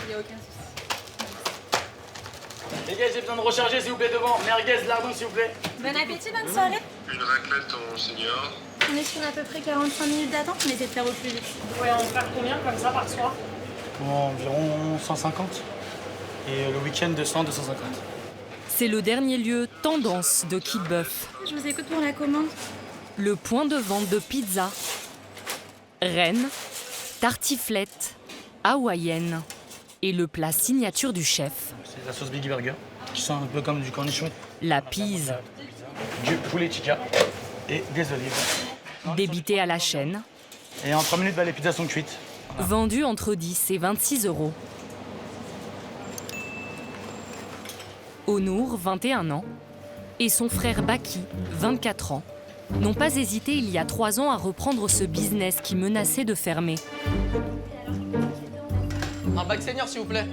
Il n'y a aucun souci. Les gars, j'ai besoin de recharger s'il vous plaît devant. Merguez, lardon s'il vous plaît. Bon appétit, bonne soirée. Une raclette en senior. On est sur à peu près 45 minutes d'attente, mais essayez de faire au plus vite. Vous pouvez en faire combien comme ça par soir? Environ 150. Et le week-end 200, 250. C'est le dernier lieu tendance de Kid Buff. Je vous écoute pour la commande. Le point de vente de pizza, rennes, tartiflette, hawaïenne et le plat signature du chef, C'est la sauce Biggie Burger, qui sent un peu comme du cornichon. la pise, Du poulet tikka et des olives. débité à la chaîne, Et en 3 minutes, les pizzas sont cuites. vendu entre 10 et 26 euros. Onour, 21 ans, et son frère Baki, 24 ans, n'ont pas hésité il y a 3 ans à reprendre ce business qui menaçait de fermer. Un bac senior, s'il vous plaît.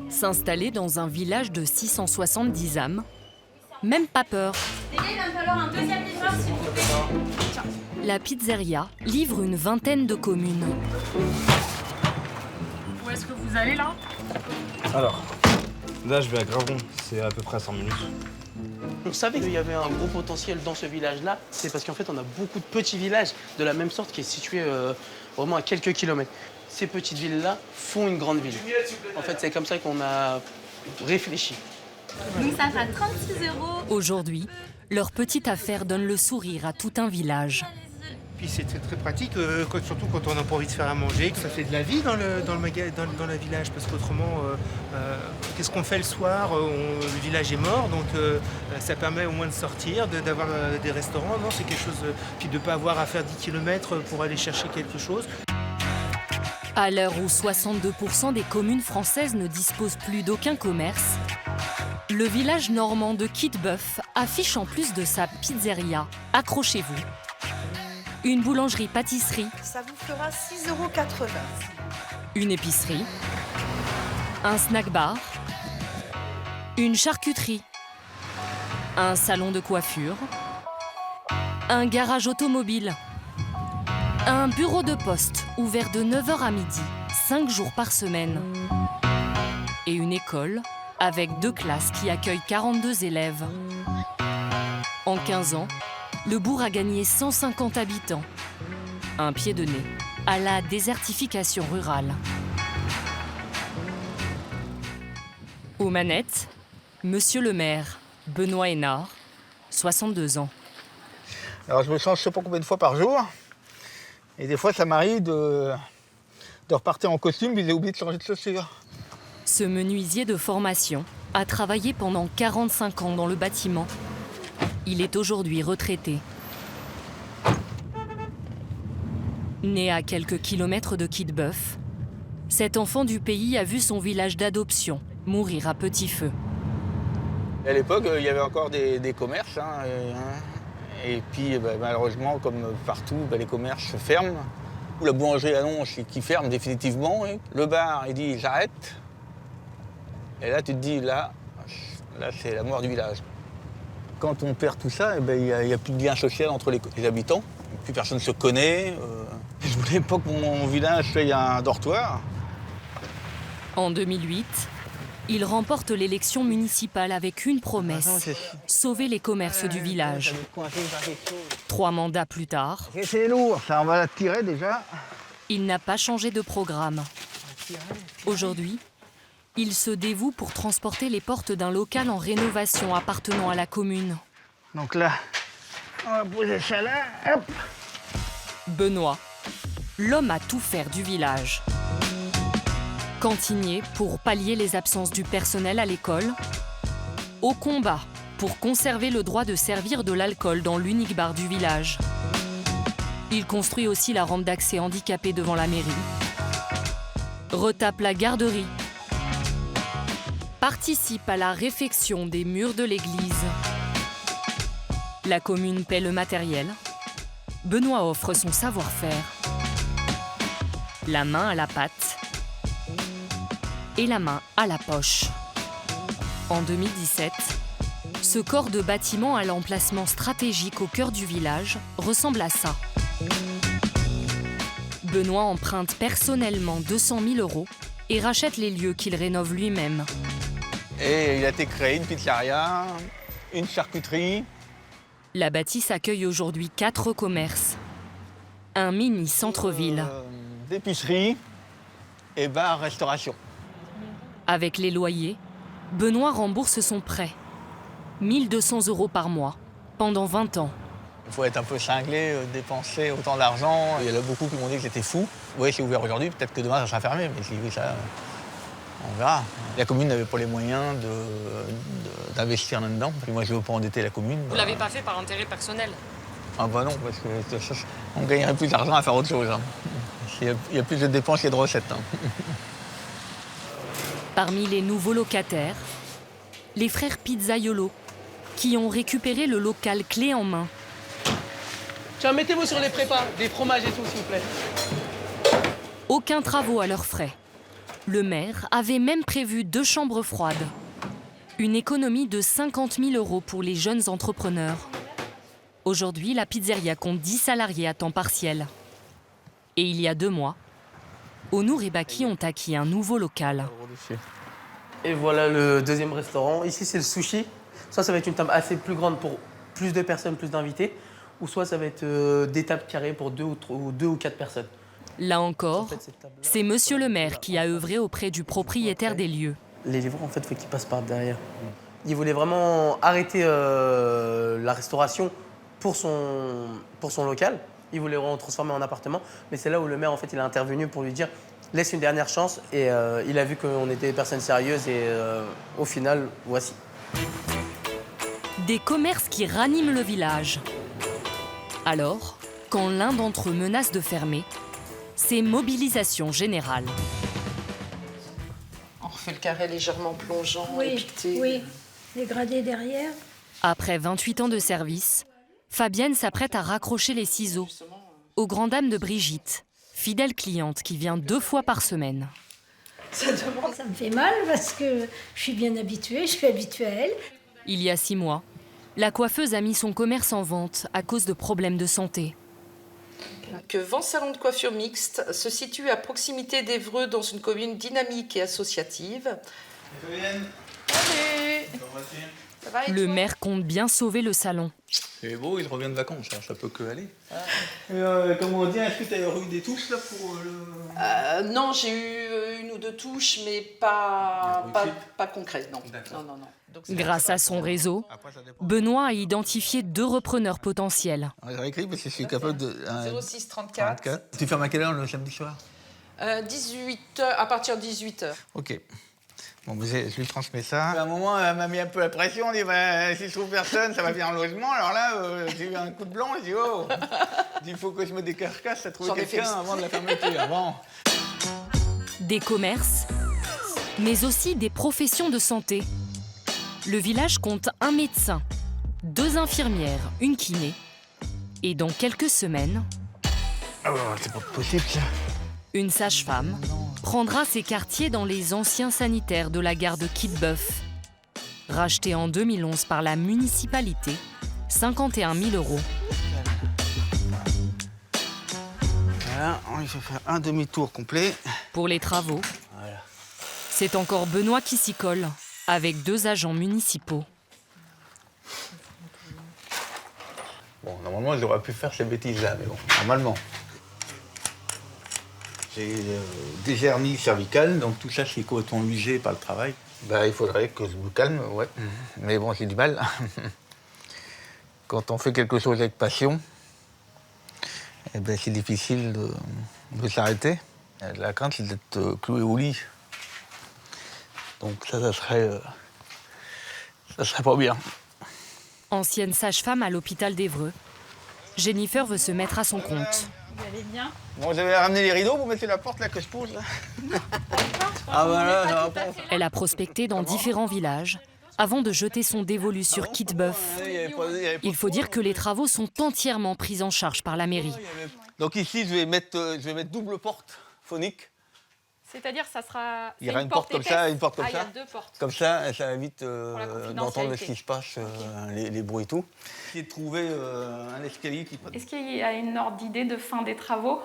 S'installer dans un village de 670 âmes, même pas peur. Les gars, il va me falloir un deuxième livreur, s'il vous plaît. La pizzeria livre une vingtaine de communes. Où est-ce que vous allez là? Alors, là je vais à Gravon, c'est à peu près à 100 minutes. On savait qu'il y avait un gros potentiel dans ce village-là. C'est parce qu'en fait, on a beaucoup de petits villages de la même sorte qui est situé vraiment à quelques kilomètres. Ces petites villes-là font une grande ville. En fait, c'est comme ça qu'on a réfléchi. Donc ça fera 36 euros. Aujourd'hui, leur petite affaire donne le sourire à tout un village. Puis c'est très pratique, surtout quand on n'a pas envie de faire à manger, que ça fait de la vie dans le village, parce qu'autrement, qu'est-ce qu'on fait le soir? Le village est mort, donc ça permet au moins de sortir, d'avoir des restaurants. Non, c'est quelque chose, puis de ne pas avoir à faire 10 km pour aller chercher quelque chose. À l'heure où 62% des communes françaises ne disposent plus d'aucun commerce, le village normand de Kid Buff affiche en plus de sa pizzeria, accrochez-vous, une boulangerie-pâtisserie, Ça vous fera 6,80 €. une épicerie, un snack-bar, une charcuterie, un salon de coiffure, un garage automobile, un bureau de poste ouvert de 9h à midi, 5 jours par semaine, et une école avec 2 classes qui accueillent 42 élèves. En 15 ans, le bourg a gagné 150 habitants. Un pied de nez à la désertification rurale. Aux manettes, Monsieur le maire, Benoît Hénard, 62 ans. Alors je me change je sais pas combien de fois par jour. Et des fois ça m'arrive de repartir en costume mais j'ai oublié de changer de chaussures. Ce menuisier de formation a travaillé pendant 45 ans dans le bâtiment. Il est aujourd'hui retraité. Né à quelques kilomètres de Kid Buff, cet enfant du pays a vu son village d'adoption mourir à petit feu. À l'époque, il y avait encore des commerces. Et puis, malheureusement, comme partout, les commerces se ferment. La boulangerie annonce qu'il ferme définitivement. Le bar, il dit « j'arrête ». Et là, tu te dis, là c'est la mort du village. Quand on perd tout ça, il n'y a plus de lien social entre les habitants. Plus personne ne se connaît. Je voulais pas que mon village soit un dortoir. En 2008, il remporte l'élection municipale avec une promesse, sauver les commerces du village. 3 mandats plus tard, C'est lourd, ça, on va la tirer déjà. il n'a pas changé de programme. Aujourd'hui, il se dévoue pour transporter les portes d'un local en rénovation appartenant à la commune. Donc là, on va poser ça là, hop. Benoît, l'homme à tout faire du village. Cantinier pour pallier les absences du personnel à l'école. Au combat pour conserver le droit de servir de l'alcool dans l'unique bar du village. Il construit aussi la rampe d'accès handicapée devant la mairie. Retape la garderie. Participe à la réfection des murs de l'église. La commune paie le matériel. Benoît offre son savoir-faire. La main à la pâte et la main à la poche. En 2017, ce corps de bâtiment à l'emplacement stratégique au cœur du village ressemble à ça. Benoît emprunte personnellement 200 000 € et rachète les lieux qu'il rénove lui-même. Et il a été créé une pizzeria, une charcuterie. La bâtisse accueille aujourd'hui 4 commerces. Un mini centre-ville. D'épicerie et bar, restauration. Avec les loyers, Benoît rembourse son prêt. 1 200 € par mois, pendant 20 ans. Il faut être un peu cinglé, dépenser autant d'argent. Il y en a beaucoup qui m'ont dit que j'étais fou. Oui, c'est ouvert aujourd'hui, peut-être que demain ça sera fermé, mais si oui, ça, on verra. La commune n'avait pas les moyens d'investir là-dedans. Et moi, je ne veux pas endetter la commune. Vous l'avez pas fait par intérêt personnel? Ah bah non, parce qu'on gagnerait plus d'argent à faire autre chose. Hein. Il y a plus de dépenses qu'il y a de recettes. Hein. Parmi les nouveaux locataires, les frères Pizzaiolo, qui ont récupéré le local clé en main. Tiens, mettez-vous sur les prépas, des fromages et tout, s'il vous plaît. Aucun travaux à leurs frais. Le maire avait même prévu 2 chambres froides. Une économie de 50 000 € pour les jeunes entrepreneurs. Aujourd'hui, la pizzeria compte 10 salariés à temps partiel. Et il y a 2 mois, Onur et Baki ont acquis un nouveau local. Et voilà le deuxième restaurant. Ici, c'est le sushi. Soit ça va être une table assez plus grande pour plus de personnes, plus d'invités, ou soit ça va être des tables carrées pour 2 ou 4 personnes. Là encore, c'est monsieur le maire qui a œuvré auprès du propriétaire des lieux. Les livreurs, en fait, il faut qu'ils passent par derrière. Il voulait vraiment arrêter la restauration pour son local. Il voulait le transformer en appartement. Mais c'est là où le maire, en fait, il a intervenu pour lui dire « laisse une dernière chance ». Et il a vu qu'on était des personnes sérieuses et au final, voici. Des commerces qui raniment le village. Alors, quand l'un d'entre eux menace de fermer, c'est mobilisation générale. On refait le carré légèrement plongeant, Oui, épiqueté. oui, dégradé derrière. Après 28 ans de service, Fabienne s'apprête à raccrocher les ciseaux, aux grandes dames de Brigitte, fidèle cliente qui vient 2 fois par semaine. Ça me fait mal parce que je suis bien habituée, je suis habituée à elle. Il y a 6 mois, la coiffeuse a mis son commerce en vente à cause de problèmes de santé. Que Vent Salon de coiffure mixte se situe à proximité d'Évreux dans une commune dynamique et associative. Allez. Ça va, et Le toi? maire compte bien sauver le salon. C'est beau, il revient de vacances, hein, ça peut que aller. Comment on dit, est-ce que tu as eu des touches là pour le... Non, j'ai eu 1 ou 2 touches, mais pas concrètes, non. Non. Donc, Grâce à son réseau, Benoît a identifié 2 repreneurs potentiels. J'aurais écrit parce que je suis capable de... 06 34. Tu fermes à quelle heure le samedi soir? 18h, à partir de 18h. Ok. Bon, mais je lui transmets ça. À un moment, elle m'a mis un peu la pression. Elle dit, bah, si je trouve personne, ça va venir en logement. Alors là, j'ai eu un coup de blanc. J'ai dit, oh, il faut que je me décarcasse à trouver quelqu'un avant de la fermeture. Avant. Des commerces, mais aussi des professions de santé. Le village compte 1 médecin, 2 infirmières, 1 kiné. Et dans quelques semaines, Oh, c'est pas possible, ça. une sage-femme prendra ses quartiers dans les anciens sanitaires de la gare de Quitbeuf. Racheté en 2011 par la municipalité, 51 000 €. Voilà, il faut faire un demi-tour complet. Pour les travaux, Voilà. c'est encore Benoît qui s'y colle, avec 2 agents municipaux. Bon, normalement, j'aurais pu faire ces bêtises-là, mais bon, normalement. J'ai des hernies cervicales, donc tout ça, c'est complètement usé par le travail. Bah, il faudrait que je me calme, ouais. Mais bon, j'ai du mal. Quand on fait quelque chose avec passion, eh ben, c'est difficile de s'arrêter. La crainte, c'est d'être cloué au lit. Donc ça serait pas bien. Ancienne sage-femme à l'hôpital d'Évreux, Jennifer veut se mettre à son compte. Vous allez bien? Bon, j'avais ramené les rideaux pour mettre la porte là que je pose là. Ah voilà, ça va pas. Elle a prospecté dans différents villages avant de jeter son dévolu sur Quitbeuf. Il faut dire que les travaux sont entièrement pris en charge par la mairie. Donc ici, je vais mettre double porte phonique. C'est-à-dire, ça sera. Il y aura une porte comme ça, une porte comme ça. Il y a 2 portes. Comme ça évite la d'entendre ce qui se passe, les bruits et tout. Essayer de trouver un escalier qui... Est-ce qu'il y a une ordre d'idée de fin des travaux?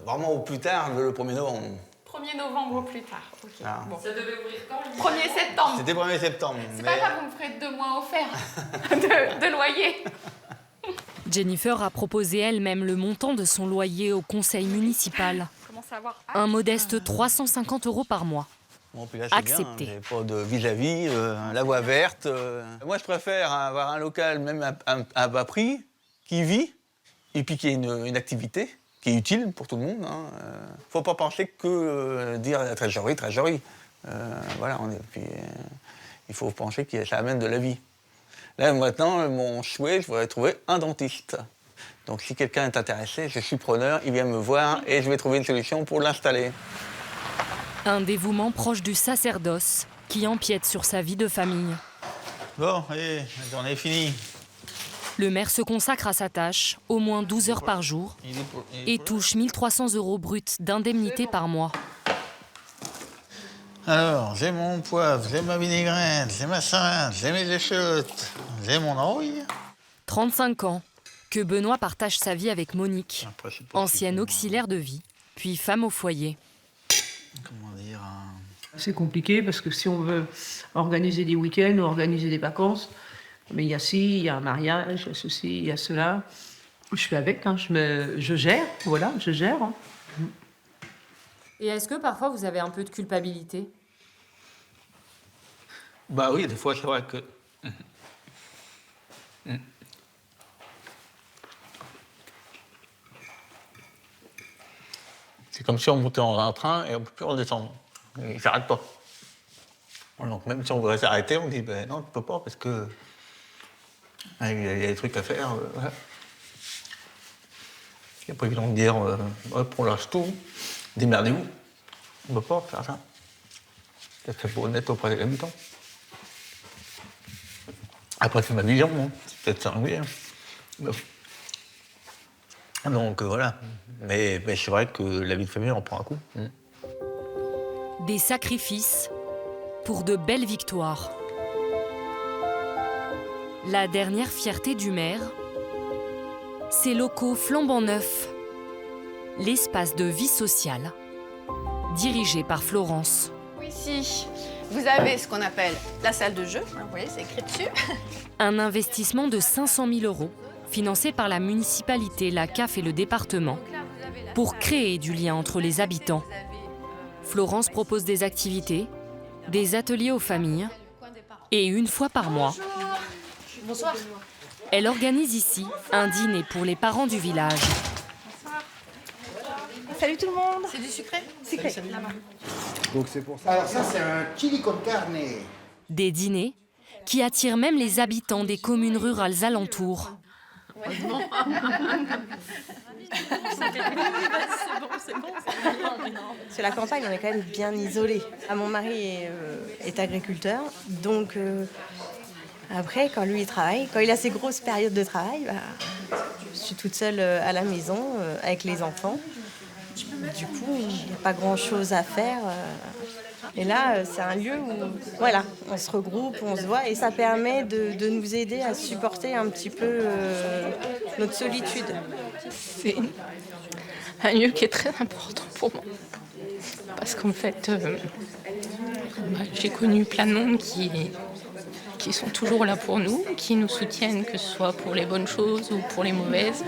Vraiment au plus tard, le 1er novembre. 1er novembre au plus tard. Ok. Ah. Bon. Ça devait ouvrir quand? 1er septembre. C'était 1er septembre. C'est pas grave, vous me ferez 2 mois offerts de loyer. Jennifer a proposé elle-même le montant de son loyer au conseil municipal. Commence à avoir Un modeste 350 € par mois. Bon, puis là, c'est Accepté. bien, j'ai pas de vis-à-vis, la voie verte. Moi, je préfère avoir un local, même à bas prix, qui vit, et puis qui ait une activité, qui est utile pour tout le monde. Faut pas penser que dire la trésorerie. Voilà, il faut penser que ça amène de la vie. Là, maintenant, mon souhait, je voudrais trouver un dentiste. Donc, si quelqu'un est intéressé, je suis preneur, il vient me voir et je vais trouver une solution pour l'installer. Un dévouement proche du sacerdoce qui empiète sur sa vie de famille. Bon, allez, la journée est finie. Le maire se consacre à sa tâche, au moins 12 heures par jour, et touche 1 300 € bruts d'indemnité par mois. Alors, j'ai mon poivre, j'ai ma vinaigrette, j'ai ma salade, j'ai mes échalotes, j'ai mon oeil. 35 ans que Benoît partage sa vie avec Monique, Après, c'est pas ancienne auxiliaire de vie, puis femme au foyer. Comment dire C'est compliqué parce que si on veut organiser des week-ends ou organiser des vacances, mais il y a ci, il y a un mariage, il y a ceci, il y a cela. Je suis avec, je gère, voilà, je gère. Et est-ce que parfois vous avez un peu de culpabilité? Bah oui, des fois, c'est vrai que... C'est comme si on montait en un train et on ne peut plus redescendre. Il ne s'arrête pas. Donc même si on voudrait s'arrêter, on dit ben non, tu ne peux pas parce que il y a des trucs à faire. Voilà. Il n'y a pas évident de dire on lâche tout, démerdez-vous. On ne peut pas faire ça. C'est très honnête auprès des habitants. Après, c'est ma vision, hein. C'est peut-être singulier. Donc voilà. Mais c'est vrai que la vie de famille en prend un coup. Des sacrifices pour de belles victoires. La dernière fierté du maire, ces locaux flambant neufs, l'espace de vie sociale, dirigé par Florence. Ici, vous avez ce qu'on appelle la salle de jeu, vous voyez, c'est écrit dessus. Un investissement de 500 000 €, financé par la municipalité, la CAF et le département, pour créer du lien entre les habitants. Florence propose des activités, des ateliers aux familles, et une fois par mois, Bonsoir. elle organise ici un dîner pour les parents du village. Salut tout le monde. C'est du sucré? Sucré. Donc c'est pour ça. Alors ça, c'est un chili con carne. Des dîners qui attirent même les habitants des communes rurales alentours. Sur la campagne, on est quand même bien isolé. Mon mari est agriculteur, donc après, quand lui il travaille, quand il a ses grosses périodes de travail, je suis toute seule à la maison avec les enfants. Du coup, il n'y a pas grand-chose à faire. Et là, c'est un lieu où voilà, on se regroupe, on se voit, et ça permet de nous aider à supporter un petit peu notre solitude. C'est un lieu qui est très important pour moi. Parce qu'en fait, j'ai connu plein de monde qui sont toujours là pour nous, qui nous soutiennent, que ce soit pour les bonnes choses ou pour les mauvaises.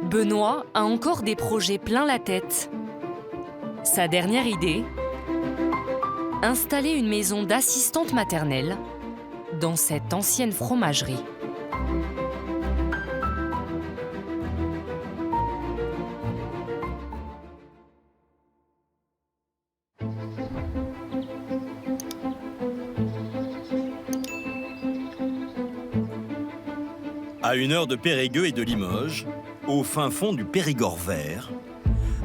Benoît a encore des projets plein la tête. Sa dernière idée, installer une maison d'assistante maternelle dans cette ancienne fromagerie. À 1 heure de Périgueux et de Limoges, au fin fond du Périgord vert,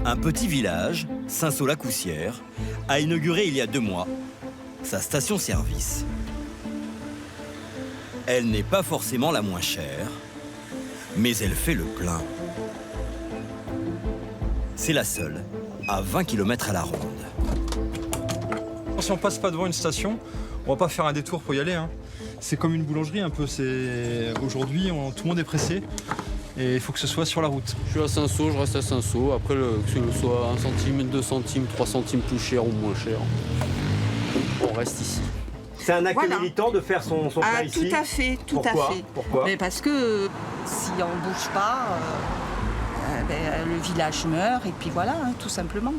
un petit village, Saint-Saul-la-Coussière, a inauguré il y a 2 mois sa station-service. Elle n'est pas forcément la moins chère, mais elle fait le plein. C'est la seule, à 20 km à la ronde. Si on passe pas devant une station, on va pas faire un détour pour y aller. C'est comme une boulangerie un peu. Aujourd'hui, tout le monde est pressé. et il faut que ce soit sur la route. Je suis à Saint-Saul, je reste à Saint-Saul. Après, que ce soit 1 centime, 2 centimes, 3 centimes plus cher ou moins cher, on reste ici. C'est un acte Voilà. militant de faire son plein ici. Tout à fait, tout Pourquoi à fait. Pourquoi? Mais parce que si on ne bouge pas, le village meurt et puis voilà, hein, tout simplement.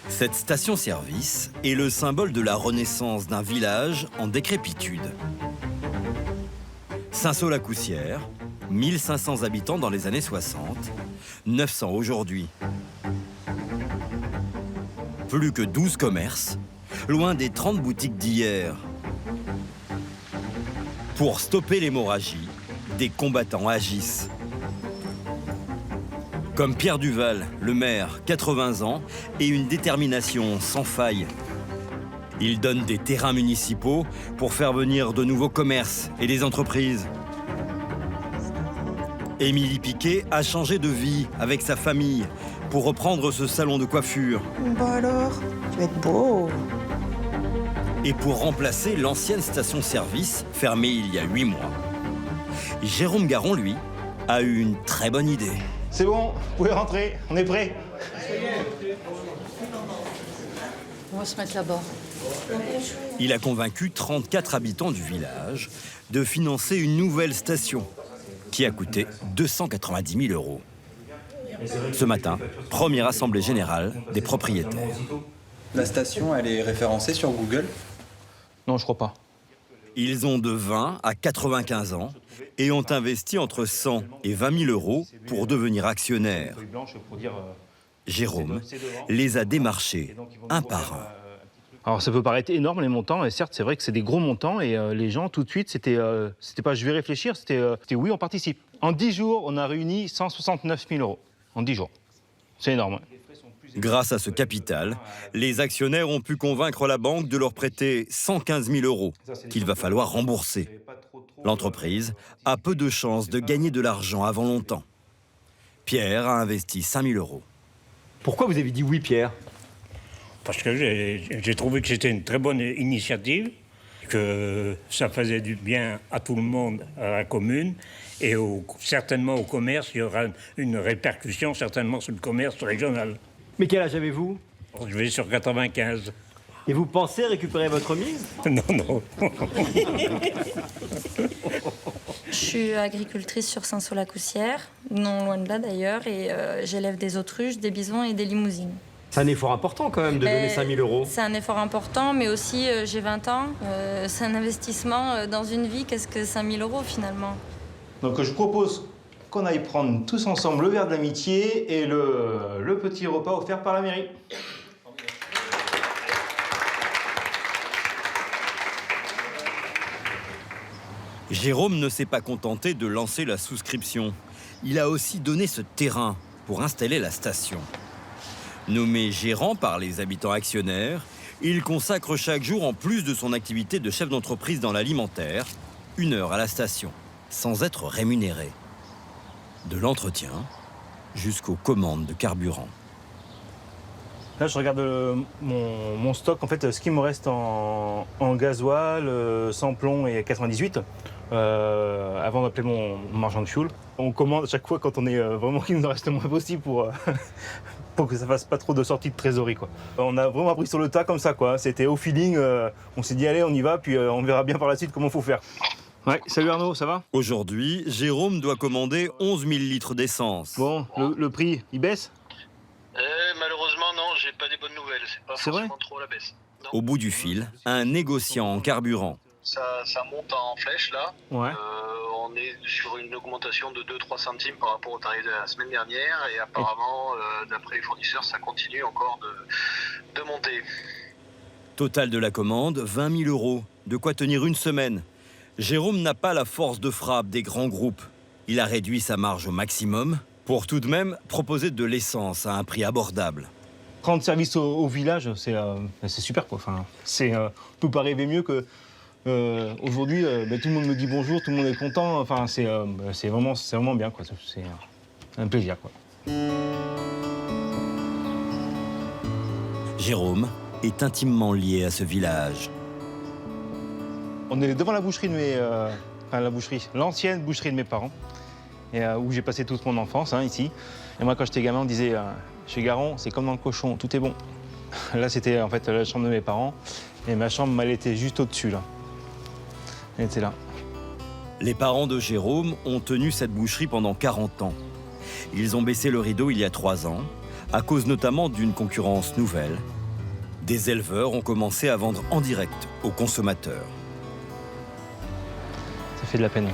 Cette station-service est le symbole de la renaissance d'un village en décrépitude. Saint-Saul-la-Coussière, 1500 habitants dans les années 60, 900 aujourd'hui. Plus que 12 commerces, loin des 30 boutiques d'hier. Pour stopper l'hémorragie, des combattants agissent. Comme Pierre Duval, le maire, 80 ans, et une détermination sans faille. Il donne des terrains municipaux pour faire venir de nouveaux commerces et des entreprises. Émilie Piquet a changé de vie avec sa famille pour reprendre ce salon de coiffure. Bah alors, tu vas être beau. Et pour remplacer l'ancienne station-service fermée il y a 8 mois. Jérôme Garon, lui, a eu une très bonne idée. C'est bon, vous pouvez rentrer, on est prêt. On va se mettre là-bas. Il a convaincu 34 habitants du village de financer une nouvelle station qui a coûté 290 000 €. Ce matin, première assemblée générale des propriétaires. La station, elle est référencée sur Google? Non, je crois pas. Ils ont de 20 à 95 ans et ont investi entre 100 et 20 000 € pour devenir actionnaires. Jérôme les a démarchés un par un. Alors ça peut paraître énorme les montants, et certes c'est vrai que c'est des gros montants, et les gens tout de suite, c'était pas je vais réfléchir, c'était oui on participe. En 10 jours, on a réuni 169 000 €. En 10 jours. C'est énorme. Hein. Grâce à ce capital, les actionnaires ont pu convaincre la banque de leur prêter 115 000 € qu'il va falloir rembourser. L'entreprise a peu de chances de gagner de l'argent avant longtemps. Pierre a investi 5 000 €. Pourquoi vous avez dit oui, Pierre? Parce que j'ai trouvé que c'était une très bonne initiative, que ça faisait du bien à tout le monde, à la commune, et certainement au commerce. Il y aura une répercussion certainement sur le commerce régional. Mais quel âge avez-vous? Je vais sur 95. Et vous pensez récupérer votre mise? Non, non. Je suis agricultrice sur Saint-Saul-la-Coussière, non loin de là d'ailleurs, et j'élève des autruches, des bisons et des limousines. C'est un effort important quand même de donner 5 000 €. C'est un effort important, mais aussi j'ai 20 ans, c'est un investissement dans une vie. Qu'est-ce que 5 000 € finalement? Donc je propose qu'on aille prendre tous ensemble le verre de l'amitié et le petit repas offert par la mairie. Jérôme ne s'est pas contenté de lancer la souscription. Il a aussi donné ce terrain pour installer la station. Nommé gérant par les habitants actionnaires, il consacre chaque jour, en plus de son activité de chef d'entreprise dans l'alimentaire, 1 heure à la station, sans être rémunéré. De l'entretien jusqu'aux commandes de carburant. Là, je regarde mon stock, en fait, ce qui me reste en gasoil, samplon et 98, avant d'appeler mon marchand de fioul. On commande à chaque fois quand on est vraiment qu'il nous en reste le moins possible pour que ça fasse pas trop de sorties de trésorerie, quoi. On a vraiment appris sur le tas comme ça, quoi. C'était au feeling, on s'est dit allez, on y va, puis on verra bien par la suite comment il faut faire. Ouais, salut Arnaud, ça va? Aujourd'hui, Jérôme doit commander 11 000 litres d'essence. Bon, le prix, il baisse? Malheureusement, non, j'ai pas des bonnes nouvelles. C'est pas forcément trop la baisse. Non. Au bout du fil, un négociant en carburant. Ça monte en flèche, là. Ouais. On est sur une augmentation de 2-3 centimes par rapport au tarif de la semaine dernière. Et apparemment, d'après les fournisseurs, ça continue encore de monter. Total de la commande, 20 000 €. De quoi tenir une semaine. Jérôme n'a pas la force de frappe des grands groupes. Il a réduit sa marge au maximum pour tout de même proposer de l'essence à un prix abordable. Rendre service au village, c'est super, quoi. Enfin, on peut pas rêver mieux que aujourd'hui. Tout le monde me dit bonjour, tout le monde est content. Enfin, c'est vraiment bien, quoi. C'est un plaisir, quoi. Jérôme est intimement lié à ce village. On est devant la boucherie de l'ancienne boucherie de mes parents. et où j'ai passé toute mon enfance, hein, ici. Et moi, quand j'étais gamin, on disait chez Garon, c'est comme dans le cochon, tout est bon. Là, c'était en fait la chambre de mes parents, et ma chambre, elle était juste au-dessus, là. Elle était là. Les parents de Jérôme ont tenu cette boucherie pendant 40 ans. Ils ont baissé le rideau il y a 3 ans, à cause notamment d'une concurrence nouvelle. Des éleveurs ont commencé à vendre en direct aux consommateurs. Ça fait de la peine.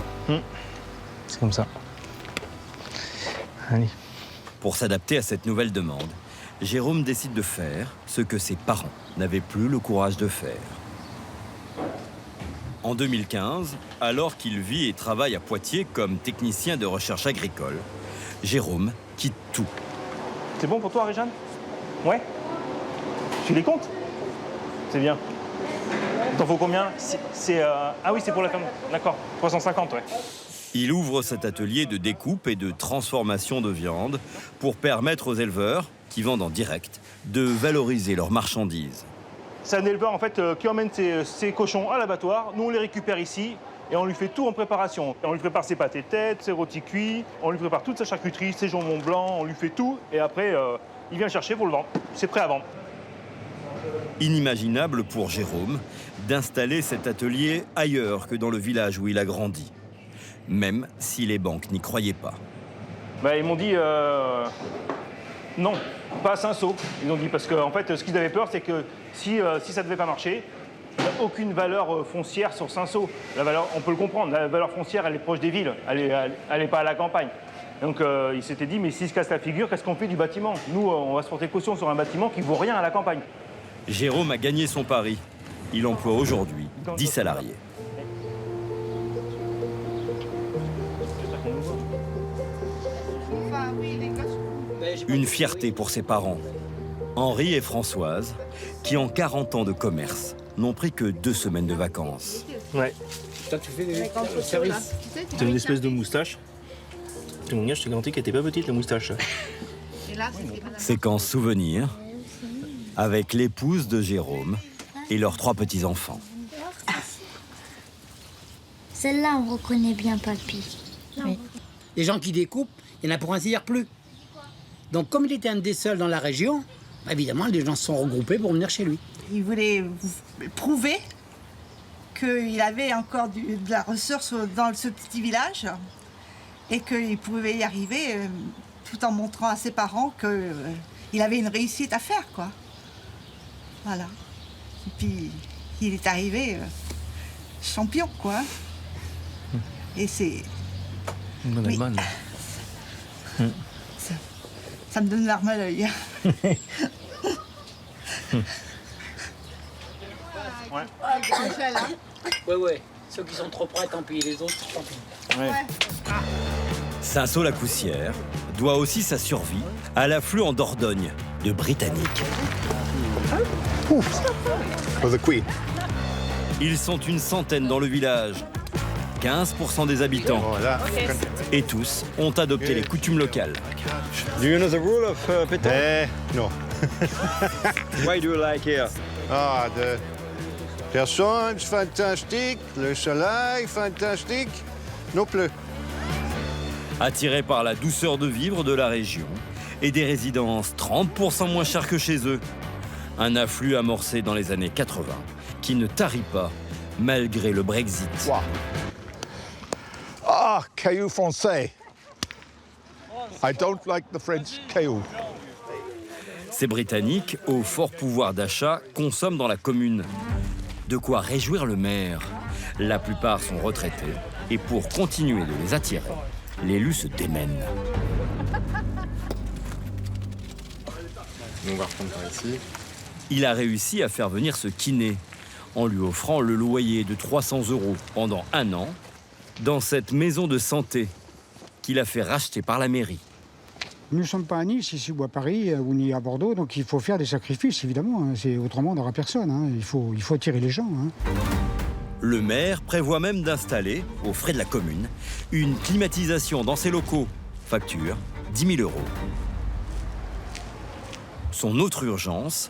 C'est comme ça. Allez. Pour s'adapter à cette nouvelle demande, Jérôme décide de faire ce que ses parents n'avaient plus le courage de faire. En 2015, alors qu'il vit et travaille à Poitiers comme technicien de recherche agricole, Jérôme quitte tout. C'est bon pour toi, Réjeanne? Ouais? Tu les comptes? C'est bien. T'en faut combien? Ah oui, c'est pour la femme. D'accord, 350, ouais. Il ouvre cet atelier de découpe et de transformation de viande pour permettre aux éleveurs, qui vendent en direct, de valoriser leurs marchandises. C'est un éleveur en fait qui emmène ses cochons à l'abattoir. Nous, on les récupère ici et on lui fait tout en préparation. On lui prépare ses pâtés têtes, ses rôtis cuits, on lui prépare toute sa charcuterie, ses jambons blancs, on lui fait tout. Et après, il vient chercher pour le vendre. C'est prêt à vendre. Inimaginable pour Jérôme d'installer cet atelier ailleurs que dans le village où il a grandi, même si les banques n'y croyaient pas. Bah, ils m'ont dit non, pas à Saint-Saul. Ils ont dit parce qu'en fait, ce qu'ils avaient peur, c'est que si ça ne devait pas marcher, il n'y a aucune valeur foncière sur Saint-Saul. La valeur, on peut le comprendre, la valeur foncière, elle est proche des villes, elle n'est pas à la campagne. Donc ils s'étaient dit, mais s'ils se cassent la figure, qu'est-ce qu'on fait du bâtiment? Nous, on va se porter caution sur un bâtiment qui ne vaut rien à la campagne. Jérôme a gagné son pari. Il emploie aujourd'hui 10 salariés. Une fierté pour ses parents, Henri et Françoise, qui en 40 ans de commerce n'ont pris que 2 semaines de vacances. Ouais. Toi, tu fais des services. C'est une espèce de moustache. Je t'ai garanti qu'elle était pas petite, la moustache. Séquence souvenir avec l'épouse de Jérôme et leurs 3 petits-enfants. Celle-là, on reconnaît bien Papy. Oui. Les gens qui découpent, il n'y en a pour ainsi dire plus. Donc comme il était un des seuls dans la région, évidemment, les gens se sont regroupés pour venir chez lui. Il voulait prouver qu'il avait encore de la ressource dans ce petit village et qu'il pouvait y arriver tout en montrant à ses parents qu'il avait une réussite à faire, quoi. Voilà. Et puis, il est arrivé champion, quoi. Et c'est... Oui. Bonne. Ça me donne l'arme à l'œil. Ouais. Ceux qui sont trop près, tant pis. Les autres, tant pis. Ouais. Saint-Saul-la-Coussière doit aussi sa survie à l'afflux en Dordogne de Britanniques. Ils sont une centaine dans le village, 15% des habitants. Et tous ont adopté les coutumes locales. Do you know the rule of pétanque? No. Why do you like here? Ah, de personnes fantastiques, le soleil fantastique, non plus. Attirés par la douceur de vivre de la région et des résidences 30% moins chères que chez eux. Un afflux amorcé dans les années 80 qui ne tarit pas malgré le Brexit. Wow. Ah, caillou français. I don't like the French caillou. Ces Britanniques, au fort pouvoir d'achat, consomment dans la commune. De quoi réjouir le maire. La plupart sont retraités et pour continuer de les attirer, l'élu se démène. On va reprendre par ici. Il a réussi à faire venir ce kiné en lui offrant le loyer de 300 € pendant 1 an dans cette maison de santé qu'il a fait racheter par la mairie. Nous ne sommes pas à Nice, ici ou à Paris ou ni à Bordeaux, donc il faut faire des sacrifices, évidemment. Autrement, on n'aura personne. Il faut attirer les gens. Le maire prévoit même d'installer, aux frais de la commune, une climatisation dans ses locaux. Facture 10 000 €. Son autre urgence,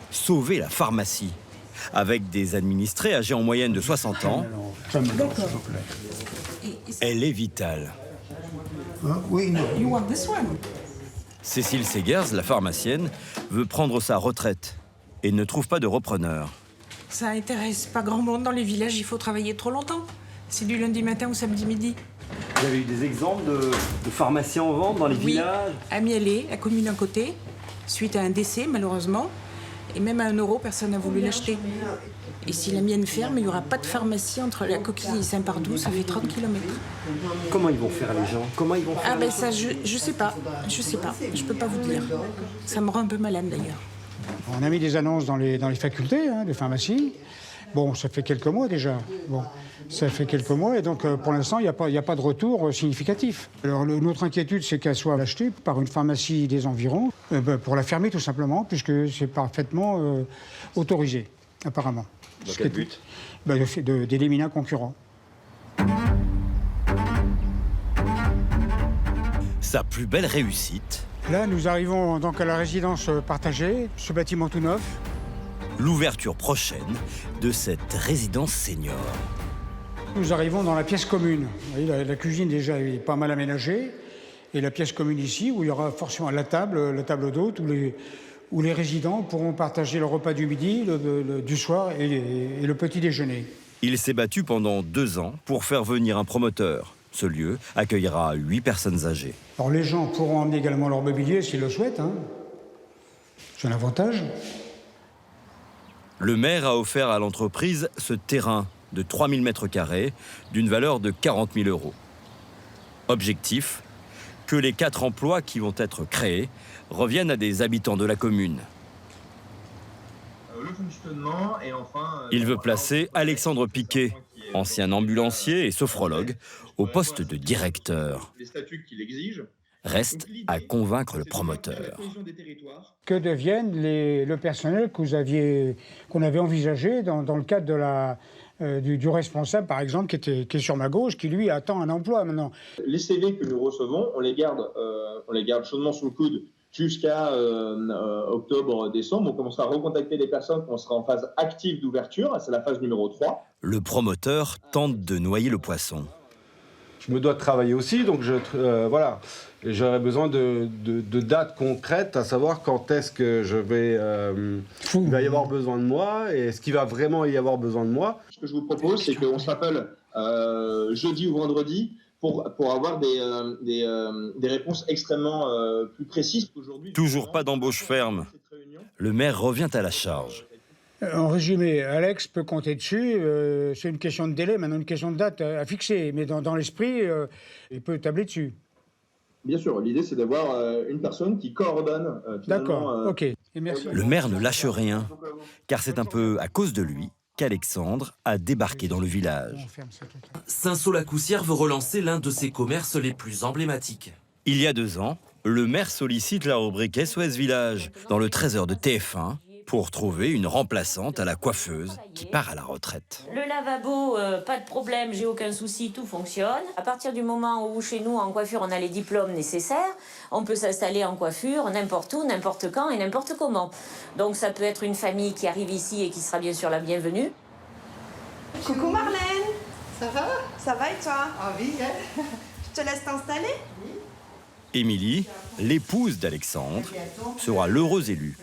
sauver la pharmacie. Avec des administrés âgés en moyenne de 60 ans, elle est vitale. Oui, non. You want this one? Cécile Segers, la pharmacienne, veut prendre sa retraite et ne trouve pas de repreneur. Ça intéresse pas grand monde dans les villages, il faut travailler trop longtemps. C'est du lundi matin au samedi midi. Vous avez eu des exemples de pharmaciens en vente dans les villages? À Mielé, la commune à côté, suite à un décès malheureusement. Et même à 1 euro, personne n'a voulu l'acheter. Et si la mienne ferme, il n'y aura pas de pharmacie entre la Coquille et Saint-Pardoux, ça fait 30 km. Comment ils vont faire les gens? Comment ils vont faire Ah ben ça, je sais pas. Je peux pas vous dire. Ça me rend un peu malade d'ailleurs. On a mis des annonces dans les facultés de pharmacie. Bon, ça fait quelques mois déjà. Bon, ça fait quelques mois et donc pour l'instant, il n'y a pas de retour significatif. Alors notre inquiétude, c'est qu'elle soit achetée par une pharmacie des environs pour la fermer tout simplement, puisque c'est parfaitement autorisé, apparemment. Dans quel but? D'éliminer un concurrent. Sa plus belle réussite, Là, nous arrivons donc à la résidence partagée, ce bâtiment tout neuf. l'ouverture prochaine de cette résidence senior. Nous arrivons dans la pièce commune. Vous voyez, la cuisine déjà est pas mal aménagée. Et la pièce commune ici, où il y aura forcément la table d'hôte, où les résidents pourront partager le repas du midi, du soir et le petit déjeuner. Il s'est battu pendant 2 ans pour faire venir un promoteur. Ce lieu accueillera 8 personnes âgées. Alors les gens pourront emmener également leur mobilier s'ils le souhaitent. C'est un avantage. Le maire a offert à l'entreprise ce terrain de 3000 m² d'une valeur de 40 000 €. Objectif, que les 4 emplois qui vont être créés reviennent à des habitants de la commune. Le fonctionnement et enfin... Il veut placer Alexandre Piquet, ancien ambulancier et sophrologue, au poste de directeur. Les statuts qu'il exige. Reste à convaincre le promoteur. Que deviennent le personnel qu'on avait envisagé dans le cadre du responsable, par exemple, qui est sur ma gauche, qui lui attend un emploi maintenant. Les CV que nous recevons, on les garde chaudement sous le coude jusqu'à octobre-décembre. On commencera à recontacter les personnes quand on sera en phase active d'ouverture. C'est la phase numéro 3. Le promoteur tente de noyer le poisson. Je me dois de travailler aussi, donc voilà. J'aurais besoin de dates concrètes, à savoir quand est-ce que il va y avoir besoin de moi et est-ce qu'il va vraiment y avoir besoin de moi. Ce que je vous propose, c'est qu'on s'appelle jeudi ou vendredi pour avoir des réponses extrêmement plus précises qu'aujourd'hui. Toujours pas d'embauche ferme. Le maire revient à la charge. En résumé, Alex peut compter dessus. C'est une question de délai, maintenant une question de date à fixer. Mais dans l'esprit, il peut tabler dessus. Bien sûr, l'idée c'est d'avoir une personne qui coordonne. D'accord, ok. Et merci. Le maire ne lâche rien, car c'est un peu à cause de lui qu'Alexandre a débarqué dans le village. Saint-Saul-la-Coussière veut relancer l'un de ses commerces les plus emblématiques. Il y a 2 ans, le maire sollicite la rubrique SOS Village dans le 13h de TF1 pour trouver une remplaçante à la coiffeuse qui part à la retraite. Le lavabo, pas de problème, j'ai aucun souci, tout fonctionne. À partir du moment où chez nous, en coiffure, on a les diplômes nécessaires, on peut s'installer en coiffure n'importe où, n'importe quand et n'importe comment. Donc ça peut être une famille qui arrive ici et qui sera bien sûr la bienvenue. Coucou Marlène, ça va? Ça va et toi? Ah oui, je te laisse t'installer? Émilie, l'épouse d'Alexandre, sera l'heureuse élue.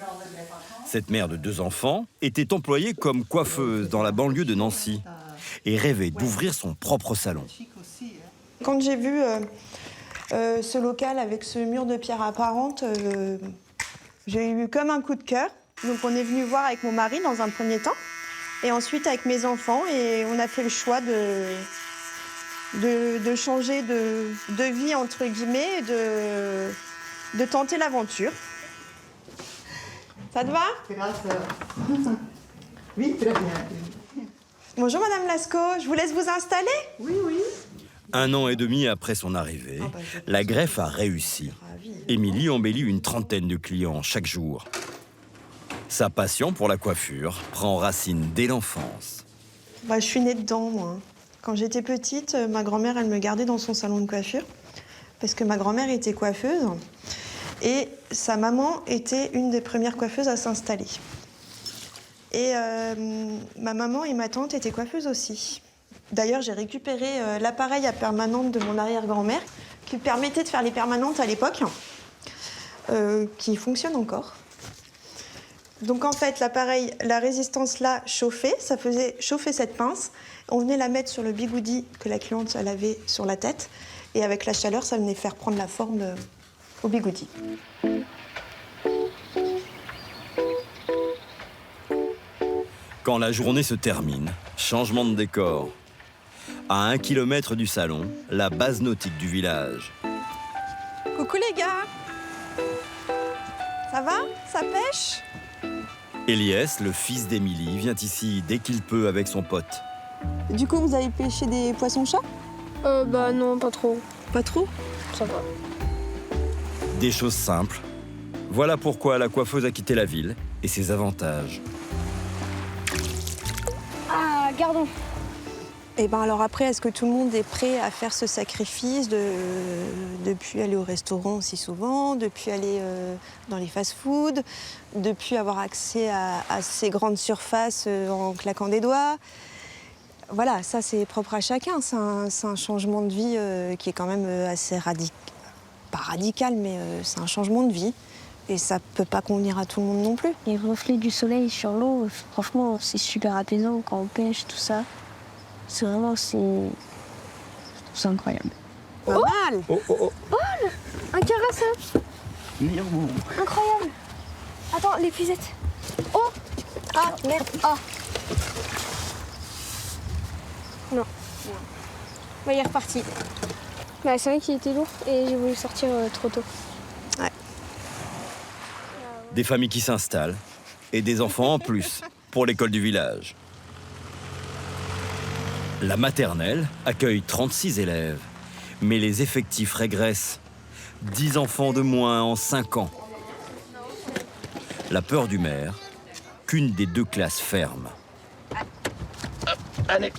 Cette mère de 2 enfants était employée comme coiffeuse dans la banlieue de Nancy et rêvait d'ouvrir son propre salon. Quand j'ai vu ce local avec ce mur de pierre apparente, j'ai eu comme un coup de cœur. Donc on est venu voir avec mon mari dans un premier temps et ensuite avec mes enfants et on a fait le choix de changer de vie entre guillemets et de tenter l'aventure. Ça te va? Oui, très bien. Bonjour Madame Lascaux, je vous laisse vous installer? Oui, oui. 1 an et demi après son arrivée, la greffe a réussi. Émilie embellit une 30aine de clients chaque jour. Sa passion pour la coiffure prend racine dès l'enfance. Je suis née dedans, moi. Quand j'étais petite, ma grand-mère, elle me gardait dans son salon de coiffure parce que ma grand-mère était coiffeuse. Et sa maman était une des premières coiffeuses à s'installer. Et ma maman et ma tante étaient coiffeuses aussi. D'ailleurs, j'ai récupéré l'appareil à permanente de mon arrière-grand-mère qui permettait de faire les permanentes à l'époque, qui fonctionne encore. Donc en fait, l'appareil, la résistance là chauffait, ça faisait chauffer cette pince. On venait la mettre sur le bigoudi que la cliente elle avait sur la tête. Et avec la chaleur, ça venait faire prendre la forme au bigoudi. Quand la journée se termine, changement de décor. À 1 kilomètre du salon, la base nautique du village. Coucou les gars! Ça va? Ça pêche? Eliès, le fils d'Émilie, vient ici dès qu'il peut avec son pote. Du coup, vous avez pêché des poissons-chats? Bah non, pas trop. Pas trop? Ça va. Des choses simples. Voilà pourquoi la coiffeuse a quitté la ville et ses avantages. Ah, gardons. Et ben alors après, est-ce que tout le monde est prêt à faire ce sacrifice de plus aller au restaurant aussi souvent, de plus aller dans les fast-foods, de plus avoir accès à ces grandes surfaces en claquant des doigts? Voilà, ça c'est propre à chacun. C'est un changement de vie qui est quand même assez pas radical, mais c'est un changement de vie. Et ça peut pas convenir à tout le monde non plus. Les reflets du soleil sur l'eau, franchement, c'est super apaisant quand on pêche, tout ça. C'est vraiment, c'est incroyable. Pas mal. Oh, un carassat. Incroyable. Attends, l'épuisette. Oh. Ah, merde. Ah. Non. Bah, il est reparti. Bah, c'est vrai qu'il était lourd et j'ai voulu sortir trop tôt. Ouais. Des familles qui s'installent et des enfants en plus pour l'école du village. La maternelle accueille 36 élèves, mais les effectifs régressent. 10 enfants de moins en 5 ans. La peur du maire, qu'une des 2 classes ferme. Allez.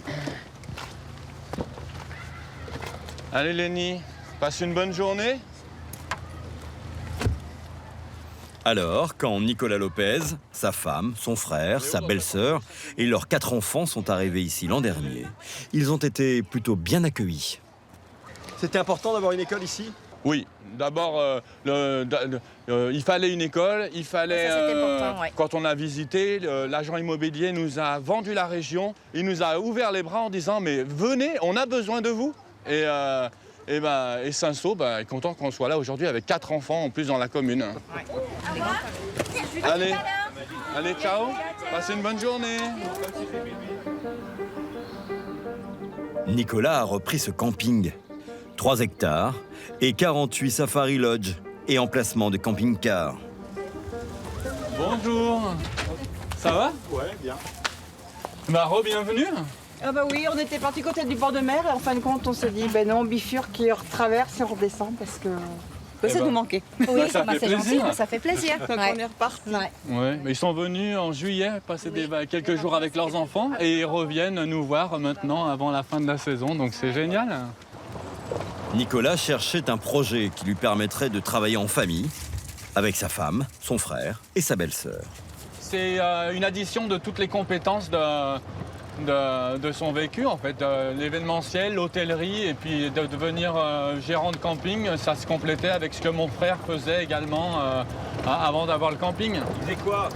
Allez Lenny, passe une bonne journée. Alors, quand Nicolas Lopez, sa femme, son frère, sa belle-sœur et leurs 4 enfants sont arrivés ici l'an dernier, ils ont été plutôt bien accueillis. C'était important d'avoir une école ici? Oui, d'abord, il fallait une école, il fallait... Ça, c'est important, ouais. Quand on a visité, l'agent immobilier nous a vendu la région, il nous a ouvert les bras en disant « mais venez, on a besoin de vous ». Et Saint-Saul est content qu'on soit là aujourd'hui avec 4 enfants en plus dans la commune. Ouais. Allez, ciao, passez une bonne journée. Nicolas a repris ce camping. 3 hectares et 48 safari lodge et emplacement de camping-car. Bonjour, ça va? Ouais, bien. Bienvenue. Ah bah oui, on était parti côté du bord de mer et en fin de compte on s'est dit ben non, on bifurque et on retraverse et on redescend parce que ça nous manquait. Oui, ça fait c'est gentil, plaisir. ça fait plaisir. Donc on est reparti. Ouais, mais ils sont venus en juillet passer quelques jours avec leurs enfants et ils reviennent nous voir maintenant avant la fin de la saison, donc c'est génial. Nicolas cherchait un projet qui lui permettrait de travailler en famille avec sa femme, son frère et sa belle-sœur. C'est une addition de toutes les compétences de son vécu, en fait. L'événementiel, l'hôtellerie, et puis de devenir gérant de camping, ça se complétait avec ce que mon frère faisait également avant d'avoir le camping. Il faisait quoi?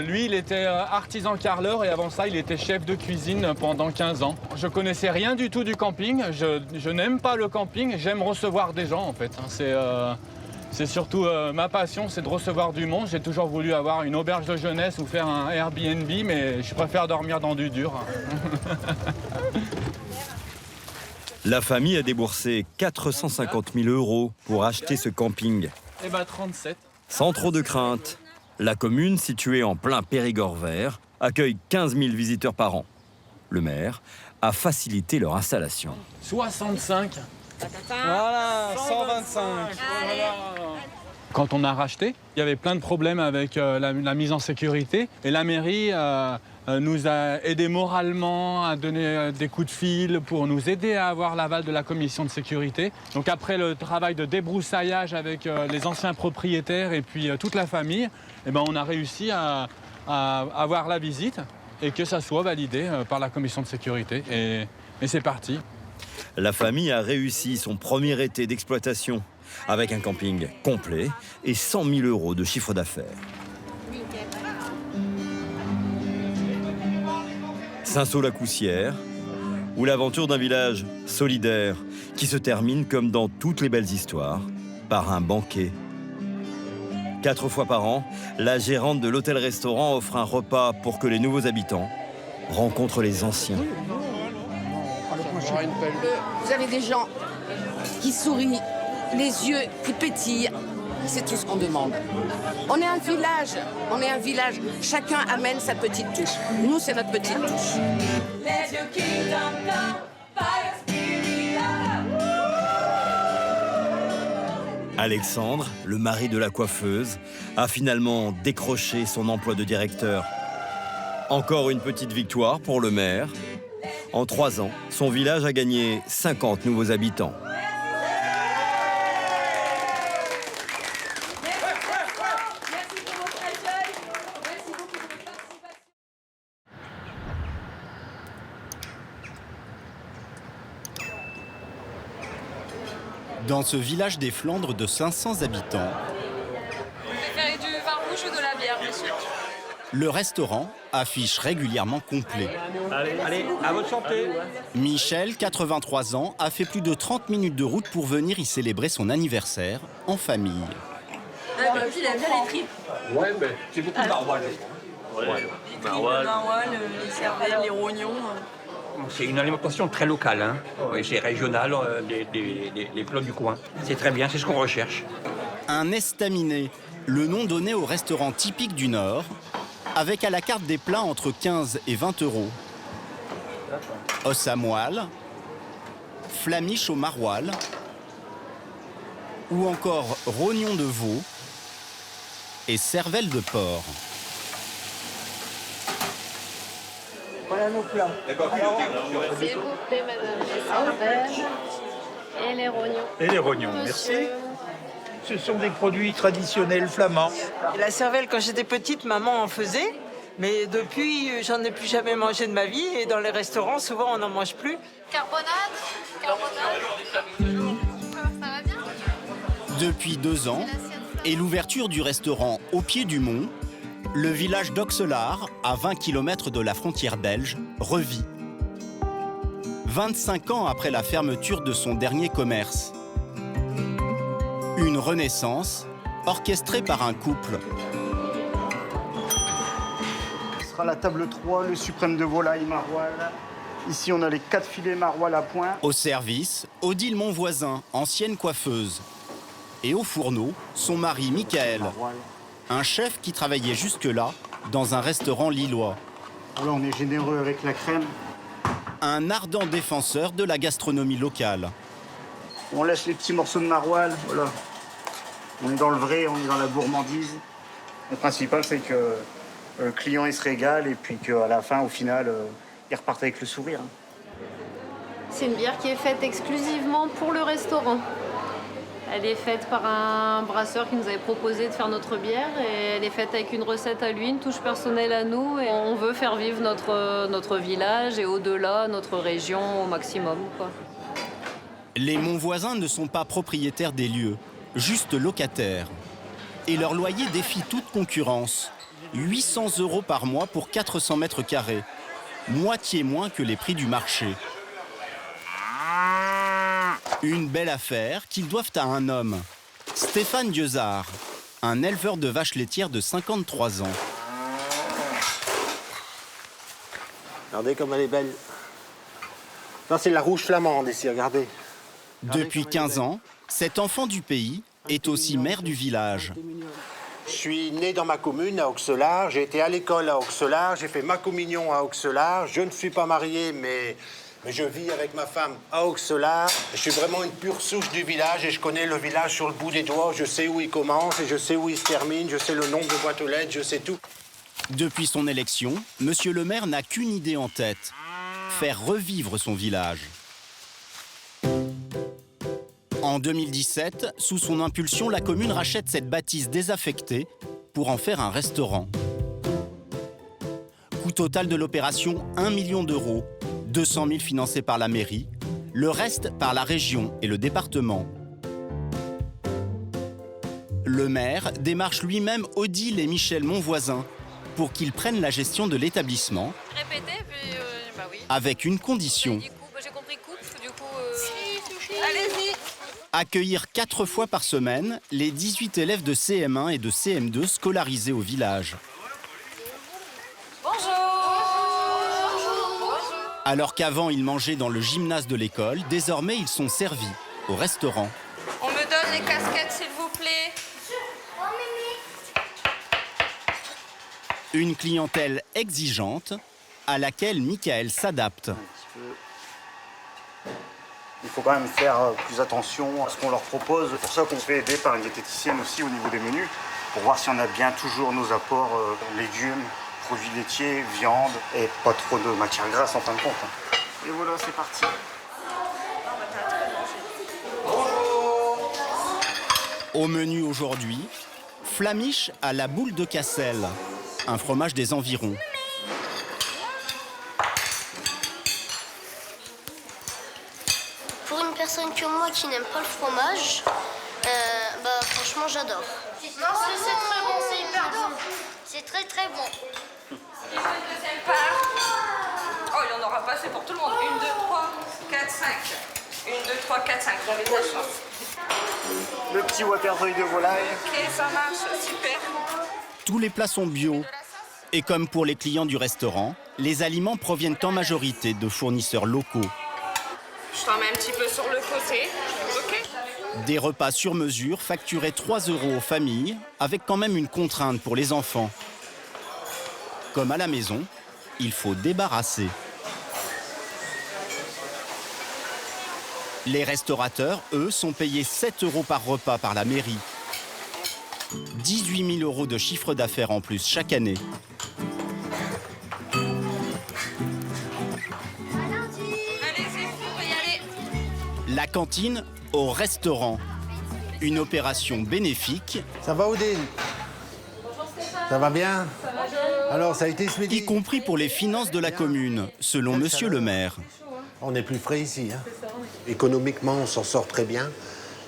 Lui, il était artisan carreleur et avant ça, il était chef de cuisine pendant 15 ans. Je connaissais rien du tout du camping, je n'aime pas le camping, j'aime recevoir des gens en fait. C'est surtout ma passion, c'est de recevoir du monde. J'ai toujours voulu avoir une auberge de jeunesse ou faire un Airbnb, mais je préfère dormir dans du dur. La famille a déboursé 450 000 € pour acheter ce camping. Eh ben 37. Sans trop de crainte, la commune, située en plein Périgord vert, accueille 15 000 visiteurs par an. Le maire a facilité leur installation. 65. Voilà, 125. Quand on a racheté, il y avait plein de problèmes avec la mise en sécurité. Et la mairie nous a aidés moralement à donner des coups de fil pour nous aider à avoir l'aval de la commission de sécurité. Donc après le travail de débroussaillage avec les anciens propriétaires et puis toute la famille, eh ben, on a réussi à avoir la visite et que ça soit validé par la commission de sécurité. Et c'est parti. La famille a réussi son premier été d'exploitation avec un camping complet et 100 000 € de chiffre d'affaires. Saint-Saul-la-Coussière, ou l'aventure d'un village solidaire qui se termine comme dans toutes les belles histoires, par un banquet. 4 fois par an, la gérante de l'hôtel-restaurant offre un repas pour que les nouveaux habitants rencontrent les anciens. Vous avez des gens qui sourient, les yeux qui pétillent. C'est tout ce qu'on demande. On est un village, chacun amène sa petite touche. Nous, c'est notre petite touche. Alexandre, le mari de la coiffeuse, a finalement décroché son emploi de directeur. Encore une petite victoire pour le maire. En 3 ans, son village a gagné 50 nouveaux habitants. Dans ce village des Flandres de 500 habitants, Vous préférez du vin rouge ou de la bière, monsieur? le restaurant affiche régulièrement complet. Allez, à votre santé. Michel, 83 ans, a fait plus de 30 minutes de route pour venir y célébrer son anniversaire en famille. Il aime bien les tripes. Ouais, mais c'est beaucoup de maroilles. Les maroilles, les cervelles, les rognons. C'est une alimentation très locale, hein. Oui, c'est régional, les plats du coin. C'est très bien, c'est ce qu'on recherche. Un estaminet, le nom donné au restaurant typique du Nord, avec à la carte des plats entre 15 et 20 €. Os à moelle, flamiche au maroilles, ou encore rognon de veau et cervelle de porc. Voilà nos plats. S'il vous plaît, madame, les cervelles et les rognons. Et les rognons, merci. Ce sont des produits traditionnels flamands. Et la cervelle, quand j'étais petite, maman en faisait. Mais depuis, j'en ai plus jamais mangé de ma vie. Et dans les restaurants, souvent, on n'en mange plus. Carbonade. Ça va bien? Depuis 2 ans, et l'ouverture du restaurant au pied du mont, le village d'Auxelard, à 20 km de la frontière belge, revit. 25 ans après la fermeture de son dernier commerce. Une renaissance orchestrée par un couple. Ce sera la table 3, le suprême de volaille maroilles. Ici, on a les 4 filets maroilles à point. Au service, Odile Monvoisin, ancienne coiffeuse. Et au fourneau, son mari Michael, un chef qui travaillait jusque-là dans un restaurant lillois. Voilà, on est généreux avec la crème. Un ardent défenseur de la gastronomie locale. On laisse les petits morceaux de maroilles, voilà. On est dans le vrai, on est dans la gourmandise. Le principal, c'est que le client il se régale et puis qu'à la fin, au final, il repart avec le sourire. C'est une bière qui est faite exclusivement pour le restaurant. Elle est faite par un brasseur qui nous avait proposé de faire notre bière et elle est faite avec une recette à lui, une touche personnelle à nous. Et on veut faire vivre notre village et au-delà notre région au maximum, quoi. Les Monvoisins ne sont pas propriétaires des lieux, juste locataires. Et leur loyer défie toute concurrence. 800 € par mois pour 400 mètres carrés. Moitié moins que les prix du marché. Une belle affaire qu'ils doivent à un homme, Stéphane Dieuzard, un éleveur de vaches laitières de 53 ans. Regardez comme elle est belle. Non, c'est la rouge flamande ici, regardez. Depuis 15 ans, cet enfant du pays est aussi maire du village. Je suis né dans ma commune à Auxelard, j'ai été à l'école à Auxelard, j'ai fait ma communion à Auxelard. Je ne suis pas marié, mais je vis avec ma femme à Auxelard. Je suis vraiment une pure souche du village et je connais le village sur le bout des doigts. Je sais où il commence et je sais où il se termine. Je sais le nombre de boîtes aux lettres, je sais tout. Depuis son élection, monsieur le maire n'a qu'une idée en tête. Faire revivre son village. En 2017, sous son impulsion, la commune rachète cette bâtisse désaffectée pour en faire un restaurant. Coût total de l'opération, 1 million d'euros, 200 000 financés par la mairie. Le reste par la région et le département. Le maire démarche lui-même Odile et Michel Monvoisin pour qu'ils prennent la gestion de l'établissement. Répétez, puis bah oui. Avec une condition. Du coup, j'ai compris coupe, du coup... Allez-y. Accueillir 4 fois par semaine les 18 élèves de CM1 et de CM2 scolarisés au village. Bonjour. Alors qu'avant ils mangeaient dans le gymnase de l'école, désormais ils sont servis au restaurant. On me donne les casquettes, s'il vous plaît. Une clientèle exigeante à laquelle Michael s'adapte. Il faut quand même faire plus attention à ce qu'on leur propose. C'est pour ça qu'on se fait aider par une diététicienne aussi au niveau des menus, pour voir si on a bien toujours nos apports légumes, produits laitiers, viande et pas trop de matière grasse en fin de compte. Et voilà, c'est parti. Au menu aujourd'hui, flamiche à la boule de Cassel, un fromage des environs. Pour une personne comme moi qui n'aime pas le fromage, franchement j'adore. Non, c'est très bon, c'est hyper bon. C'est très très bon. Il faut une deuxième part. Oh, il n'y en aura pas assez pour tout le monde. 1, 2, 3, 4, 5. 1, 2, 3, 4, 5. J'avais de la chance. Le petit waterfeuille de volaille. Ok, ça marche, super. Tous les plats sont bio. Et comme pour les clients du restaurant, les aliments proviennent en majorité de fournisseurs locaux. Je t'en mets un petit peu sur le côté. Ok. Des repas sur mesure facturés 3 € aux familles, avec quand même une contrainte pour les enfants. Comme à la maison, il faut débarrasser. Les restaurateurs, eux, sont payés 7 € par repas par la mairie. 18 000 € de chiffre d'affaires en plus chaque année. Allez-y, vous pouvez y aller. La cantine au restaurant. Une opération bénéfique. Ça va, Odile? Ça va bien? Alors, ça a été ce midi? Y compris pour les finances de la commune, selon monsieur le maire. On est plus frais ici. Hein. Économiquement, on s'en sort très bien.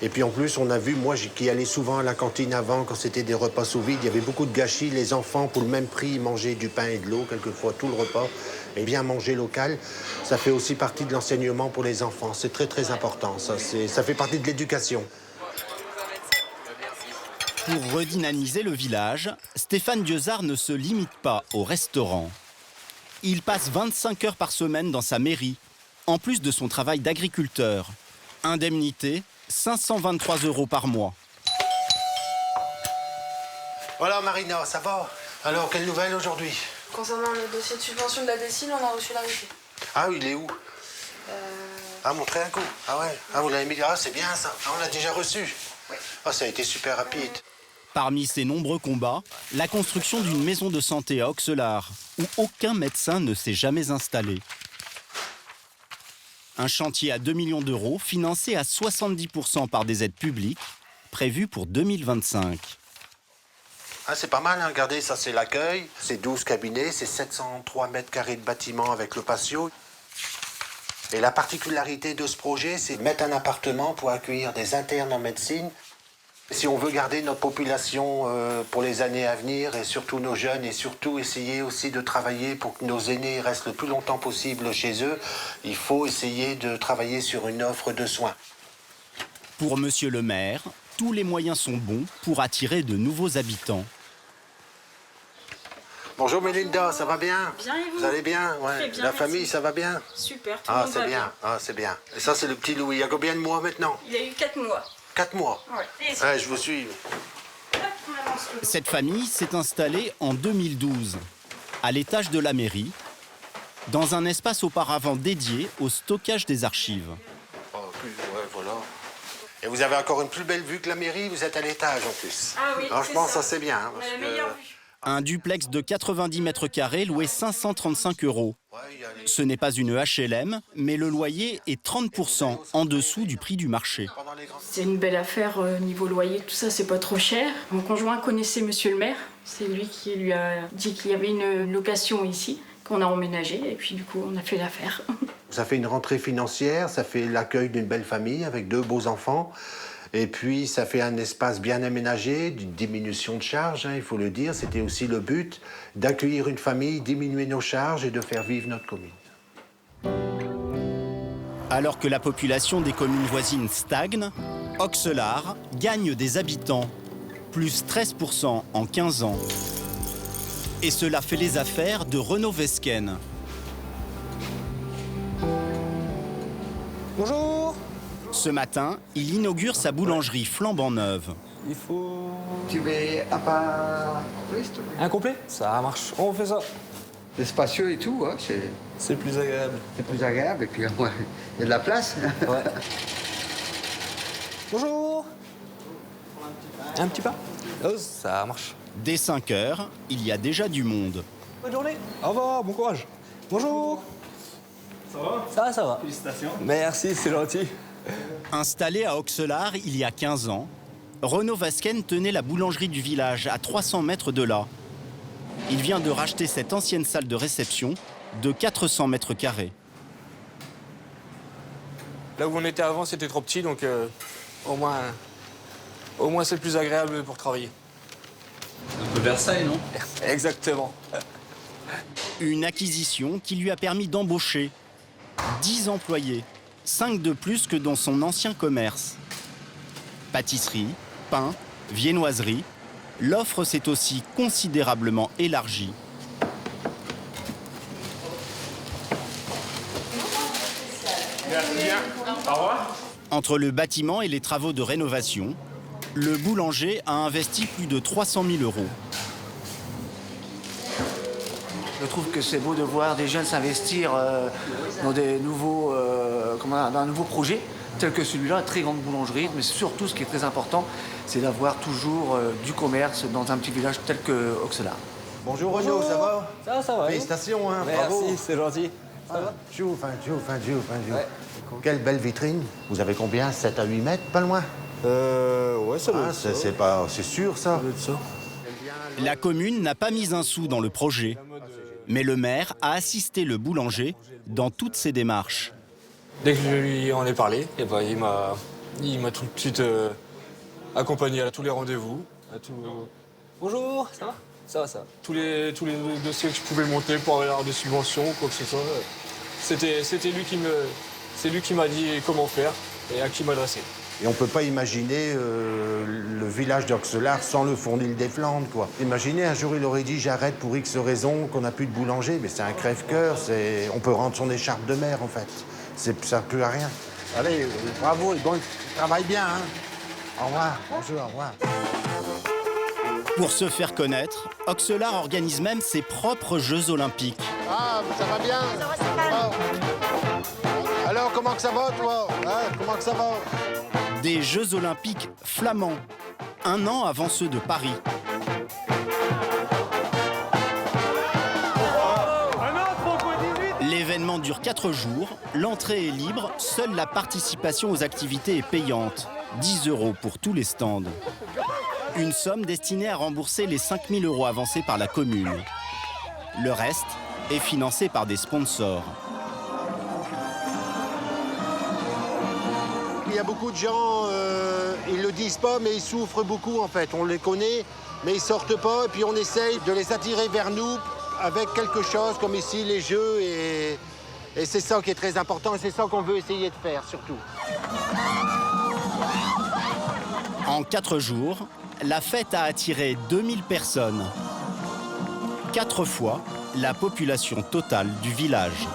Et puis en plus, on a vu, moi qui allais souvent à la cantine avant, quand c'était des repas sous vide, il y avait beaucoup de gâchis. Les enfants, pour le même prix, mangeaient du pain et de l'eau, quelquefois tout le repas. Et bien manger local, ça fait aussi partie de l'enseignement pour les enfants. C'est très très important, ça fait partie de l'éducation. Pour redynamiser le village, Stéphane Diezard ne se limite pas au restaurant. Il passe 25 heures par semaine dans sa mairie, en plus de son travail d'agriculteur. Indemnité, 523 € par mois. Voilà Marina, ça va? Alors, quelle nouvelle aujourd'hui? Concernant le dossier de subvention de la décile, on a reçu l'arrêté. Ah, il est où? Ah, montrez un coup. Ah ouais, ah, vous l'avez mis. Ah, c'est bien ça. Ah, on l'a déjà reçu. Oui. Ah, ça a été super rapide. Parmi ses nombreux combats, la construction d'une maison de santé à Auxelard, où aucun médecin ne s'est jamais installé. Un chantier à 2 millions d'euros, financé à 70% par des aides publiques, prévu pour 2025. Ah, c'est pas mal, hein. Regardez, ça c'est l'accueil. C'est 12 cabinets, c'est 703 mètres carrés de bâtiment avec le patio. Et la particularité de ce projet, c'est de mettre un appartement pour accueillir des internes en médecine. Si on veut garder notre population pour les années à venir, et surtout nos jeunes, et surtout essayer aussi de travailler pour que nos aînés restent le plus longtemps possible chez eux, il faut essayer de travailler sur une offre de soins. Pour monsieur le maire, tous les moyens sont bons pour attirer de nouveaux habitants. Bonjour Mélinda, ça va bien? Bien et vous? Vous allez bien? Ouais. Très bien, La merci. famille, ça va bien? Super, tout Ah, le monde c'est va bien. Ah, c'est bien. Et ça, c'est le petit Louis. Il y a combien de mois maintenant? Il a eu 4 mois. 4 mois? Ouais. Ouais, je vous suis. Cette famille s'est installée en 2012, à l'étage de la mairie, dans un espace auparavant dédié au stockage des archives. Oh, ouais, voilà. Et vous avez encore une plus belle vue que la mairie, vous êtes à l'étage en plus. Ah oui, franchement, c'est ça c'est bien. Hein, On a la meilleure vue. Un duplex de 90 mètres carrés loué 535 €. Ce n'est pas une HLM, mais le loyer est 30% en dessous du prix du marché. C'est une belle affaire niveau loyer, tout ça, c'est pas trop cher. Mon conjoint connaissait monsieur le maire. C'est lui qui lui a dit qu'il y avait une location ici, qu'on a emménagé, et puis du coup, on a fait l'affaire. Ça fait une rentrée financière, ça fait l'accueil d'une belle famille avec 2 beaux enfants. Et puis, ça fait un espace bien aménagé, d'une diminution de charges, hein, il faut le dire. C'était aussi le but, d'accueillir une famille, diminuer nos charges et de faire vivre notre commune. Alors que la population des communes voisines stagne, Auxelard gagne des habitants, plus 13% en 15 ans. Et cela fait les affaires de Renaud Vesken. Bonjour. Ce matin, il inaugure sa boulangerie flambant neuve. Il faut... Tu veux un pain complet, s'il te plaît? Un complet? Ça marche. On fait ça. C'est spacieux et tout, hein, c'est plus agréable. C'est plus agréable et puis il y a de la place. Ouais. Bonjour. Un petit pain? Oh, ça marche. Dès 5 heures, il y a déjà du monde. Bonne journée. Au revoir, bon courage. Bonjour. Ça va? Ça va. Félicitations. Merci, c'est gentil. Installé à Auxelard il y a 15 ans, Renaud Vesken tenait la boulangerie du village à 300 mètres de là. Il vient de racheter cette ancienne salle de réception de 400 mètres carrés. Là où on était avant, c'était trop petit, donc au moins c'est plus agréable pour travailler. Un peu Versailles, non? Exactement. Une acquisition qui lui a permis d'embaucher 10 employés, 5 de plus que dans son ancien commerce. Pâtisserie, pain, viennoiserie, l'offre s'est aussi considérablement élargie. Merci bien. Au revoir. Entre le bâtiment et les travaux de rénovation, le boulanger a investi plus de 300 000 €. Je trouve que c'est beau de voir des jeunes s'investir dans des nouveaux, dans un nouveau projet, tel que celui-là, très grande boulangerie. Mais surtout, ce qui est très important, c'est d'avoir toujours du commerce dans un petit village tel que Auxelard. Bonjour Renaud, ça va? Ça va. Félicitations, hein, bravo. Merci, c'est gentil. Ça va? Jou. Ouais. Quelle belle vitrine. Vous avez combien? 7 à 8 mètres, pas loin? Ouais, ça doit être ça. C'est sûr, ça. La commune n'a pas mis un sou dans le projet, mais le maire a assisté le boulanger dans toutes ses démarches. Dès que je lui en ai parlé, eh ben, il m'a tout de suite accompagné à tous les rendez-vous. Bonjour, ça va? Ça va. Tous les dossiers que je pouvais monter pour avoir des subventions, quoi que ce soit, c'est lui qui m'a dit comment faire et à qui m'adresser. Et on ne peut pas imaginer le village d'Auxelard sans le Fournil des Flandres, quoi. Imaginez, un jour, il aurait dit « j'arrête pour X raisons, qu'on n'a plus de boulanger ». Mais c'est un crève-cœur, on peut rendre son écharpe de mer, en fait. Ça ne peut à rien. Allez, bravo, bon, travaille bien, hein. Au revoir, bonjour, au revoir. Pour se faire connaître, Auxelard organise même ses propres Jeux Olympiques. Ah, ça va bien? Ça va, c'est mal. Alors, comment que ça va, toi? Comment que ça va? Des Jeux Olympiques flamands, 1 an avant ceux de Paris. L'événement dure 4 jours, l'entrée est libre, seule la participation aux activités est payante. 10 € pour tous les stands. Une somme destinée à rembourser les 5 000 € avancés par la commune. Le reste est financé par des sponsors. Il y a beaucoup de gens, ils le disent pas, mais ils souffrent beaucoup en fait. On les connaît, mais ils sortent pas. Et puis on essaye de les attirer vers nous avec quelque chose comme ici les jeux. Et c'est ça qui est très important et c'est ça qu'on veut essayer de faire surtout. En 4 jours, la fête a attiré 2000 personnes. 4 fois la population totale du village.